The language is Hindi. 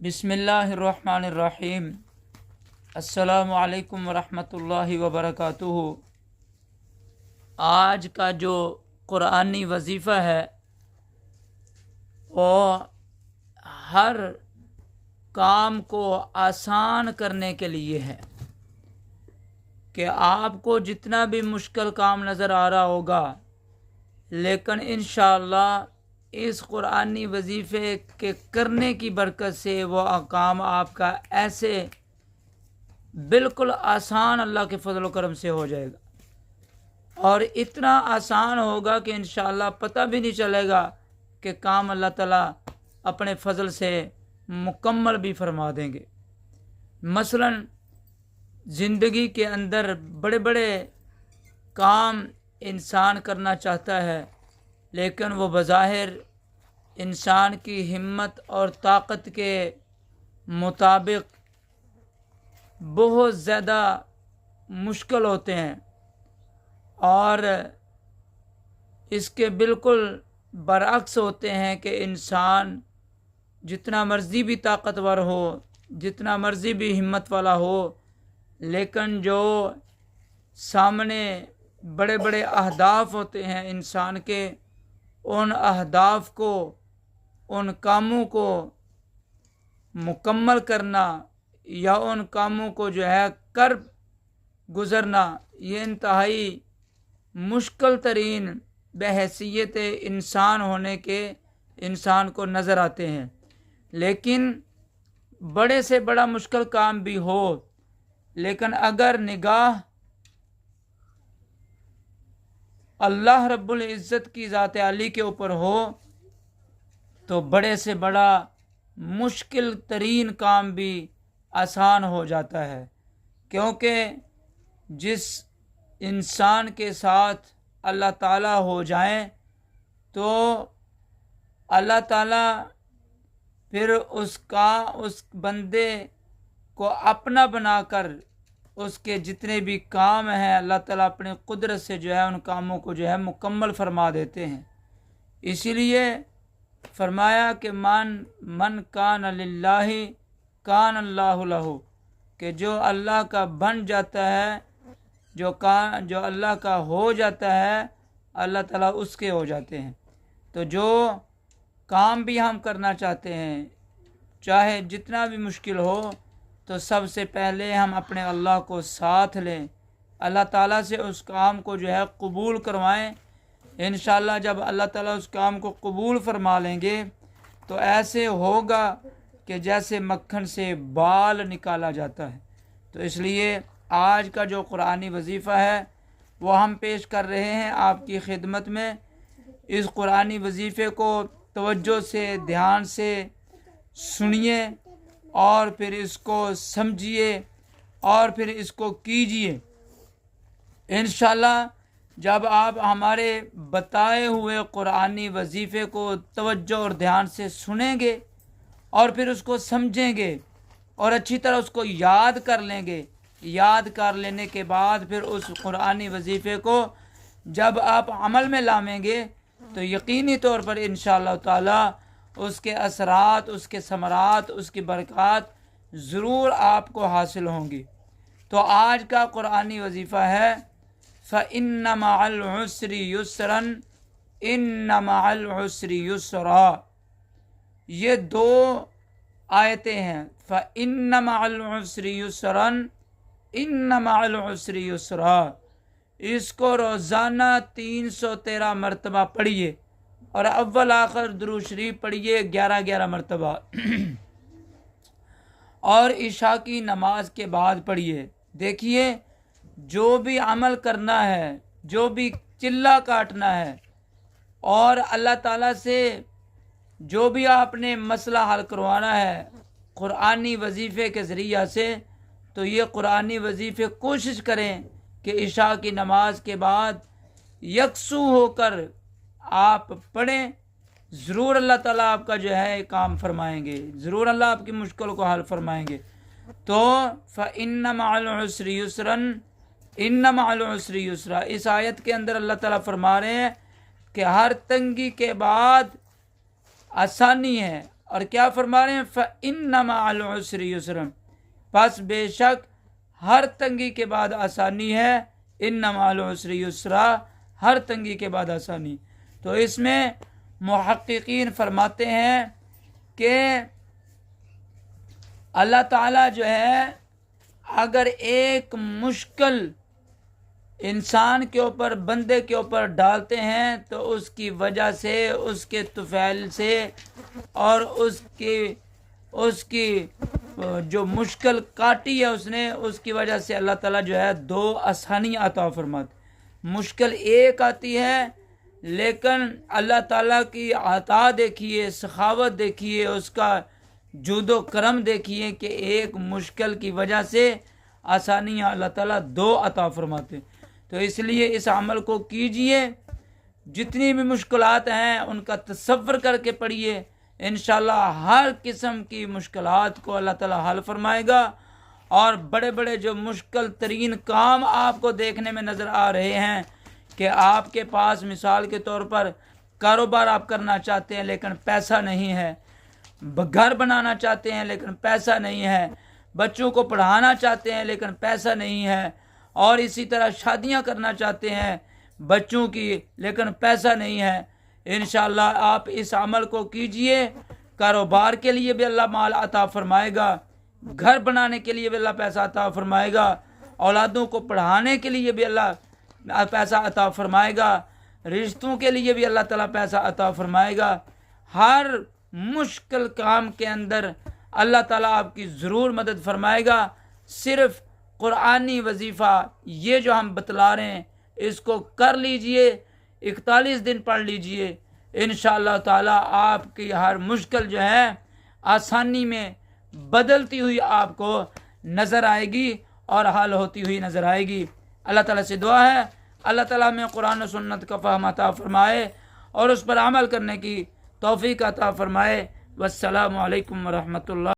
बिस्मिल्लाहिर्रहमानिर्रहीम। अस्सलामु अलैकुम वरहमतुल्लाहि वबरकातुहू। आज का जो कुरानी वजीफ़ा है वो हर काम को आसान करने के लिए है कि आपको जितना भी मुश्किल काम नज़र आ रहा होगा, लेकिन इंशाअल्लाह इस कुरानी वजीफ़े के करने की बरकत से वो काम आपका ऐसे बिल्कुल आसान अल्लाह के फजल करम से हो जाएगा और इतना आसान होगा कि इंशाअल्लाह पता भी नहीं चलेगा कि काम अल्लाह ताला अपने फजल से मुकम्मल भी फरमा देंगे। मसलन ज़िंदगी के अंदर बड़े बड़े काम इंसान करना चाहता है, लेकिन वो बज़ाहिर इंसान की हिम्मत और ताकत के मुताबिक बहुत ज़्यादा मुश्किल होते हैं और इसके बिल्कुल बरअक्स होते हैं कि इंसान जितना मर्ज़ी भी ताकतवर हो, जितना मर्ज़ी भी हिम्मत वाला हो, लेकिन जो सामने बड़े बड़े अहदाफ होते हैं इंसान के, उन अहदाफ को, उन कामों को मुकम्मल करना या उन कामों को जो है कर गुज़रना, ये इंतहाई मुश्किल तरीन बहैसियत इंसान होने के इंसान को नज़र आते हैं। लेकिन बड़े से बड़ा मुश्किल काम भी हो, लेकिन अगर निगाह अल्लाह रब्बुल इज़्ज़त की ज़ात आली के ऊपर हो तो बड़े से बड़ा मुश्किल तरीन काम भी आसान हो जाता है। क्योंकि जिस इंसान के साथ अल्लाह ताला हो जाए तो अल्लाह ताला फिर उस बंदे को अपना बनाकर उसके जितने भी काम हैं अल्लाह ताला अपनी कुदरत से जो है उन कामों को जो है मुकम्मल फरमा देते हैं। इसीलिए फरमाया कि मन कान लिल्लाहि कान अल्लाहु लहू, कि जो अल्लाह का बन जाता है, जो अल्लाह का हो जाता है, अल्लाह ताला उसके हो जाते हैं। तो जो काम भी हम करना चाहते हैं, चाहे जितना भी मुश्किल हो, तो सबसे पहले हम अपने अल्लाह को साथ लें, अल्लाह ताला से उस काम को जो है कबूल करवाएं। इंशाअल्लाह जब अल्लाह ताला उस काम को कबूल फरमा लेंगे तो ऐसे होगा कि जैसे मक्खन से बाल निकाला जाता है। तो इसलिए आज का जो कुरानी वजीफ़ा है वो हम पेश कर रहे हैं आपकी खिदमत में। इस कुरानी वजीफ़े को तवज्जो से, ध्यान से सुनिए और फिर इसको समझिए और फिर इसको कीजिए। इंशाअल्लाह जब आप हमारे बताए हुए कुरानी वजीफ़े को तवज्जो और ध्यान से सुनेंगे और फिर उसको समझेंगे और अच्छी तरह उसको याद कर लेंगे, याद कर लेने के बाद फिर उस कुरानी वजीफ़े को जब आप अमल में लाएंगे तो यकीनी तौर पर इंशाअल्लाह ताला उसके असरात, उसके समरात, उसकी बरक़ात ज़रूर आपको हासिल होंगी। तो आज का कुरानी वजीफ़ा है फ़इन्न मअल उस्रि युस्रन इन्न मअल उस्रि युस्रा। ये दो आयतें हैं, फ़इन्न मअल उस्रि युस्रन इन्न मअल उस्रि युस्रा। इसको रोज़ाना 313 मरतबा पढ़िए और अव्वल आखिर दुरूद शरीफ पढ़िए 11-11 मरतबा और इशा की नमाज के बाद पढ़िए। देखिए, जो भी अमल करना है, जो भी चिल्ला काटना है और अल्लाह ताला से जो भी आपने मसला हल करवाना है कुरानी वजीफ़े के ज़रिया से, तो ये कुरानी वजीफ़े कोशिश करें कि इशा की नमाज के बाद यकसू होकर आप पढ़ें। ज़रूर अल्लाह ताला आपका जो है काम फरमाएंगे, ज़रूर अल्लाह आपकी मुश्किल को हल फरमाएंगे। तो फ़इन्न मअल उस्रि युस्रन इन्न मअल उस्रि युस्रा, इस आयत के अंदर अल्लाह ताला फरमा रहे हैं कि हर तंगी के बाद आसानी है, और क्या फरमा रहे हैं, फ़इन्न मअल उसरि युस्रन, बस बेशक हर तंगी के बाद आसानी है, इन्न मअल उसरि युस्रा, हर तंगी के बाद आसानी। तो इसमें मुहक्किकीन फरमाते हैं कि अल्लाह ताला जो है अगर एक मुश्किल इंसान के ऊपर, बंदे के ऊपर डालते हैं तो उसकी वजह से, उसके तुफैल से और उसकी जो मुश्किल काटी है उसने, उसकी वजह से अल्लाह ताला जो है दो आसानियाँ अता फरमाते। मुश्किल एक आती है लेकिन अल्लाह ताला की अता देखिए, सखावत देखिए, उसका जुदो करम देखिए कि एक मुश्किल की वजह से आसानियाँ अल्लाह ताला दो अता फरमाते। तो इसलिए इस अमल को कीजिए, जितनी भी मुश्किलात हैं उनका तसव्वुर करके पढ़िए, इंशाल्लाह हर किस्म की मुश्किलात को अल्लाह ताला हल फरमाएगा। और बड़े बड़े जो मुश्किल तरीन काम आपको देखने में नज़र आ रहे हैं कि आपके पास मिसाल के तौर पर कारोबार आप करना चाहते हैं लेकिन पैसा नहीं है, घर बनाना चाहते हैं लेकिन पैसा नहीं है, बच्चों को पढ़ाना चाहते हैं लेकिन पैसा नहीं है, और इसी तरह शादियां करना चाहते हैं बच्चों की लेकिन पैसा नहीं है, इंशाअल्लाह आप इस अमल को कीजिए। कारोबार के लिए भी अल्लाह माल अता फरमाएगा, घर बनाने के लिए भी अल्लाह पैसा अता फरमाएगा, औलादों को पढ़ाने के लिए भी अल्लाह पैसा अता फरमाएगा, रिश्तों के लिए भी अल्लाह ताला पैसा अता फरमाएगा। हर मुश्किल काम के अंदर अल्लाह ताला आपकी ज़रूर मदद फरमाएगा। सिर्फ कुरानी वजीफ़ा ये जो हम बतला रहे हैं इसको कर लीजिए, 41 दिन पढ़ लीजिए, इंशाअल्लाह ताला आपकी हर मुश्किल जो है आसानी में बदलती हुई आपको नज़र आएगी और हल होती हुई नज़र आएगी। अल्लाह ताला से दुआ है अल्लाह ताला हमें कुरान और सुन्नत का फ़हम अता फरमाए और उस पर अमल करने की तौफीक अता फरमाए। वस्सलामु अलैकुम व रहमतुल्लाह।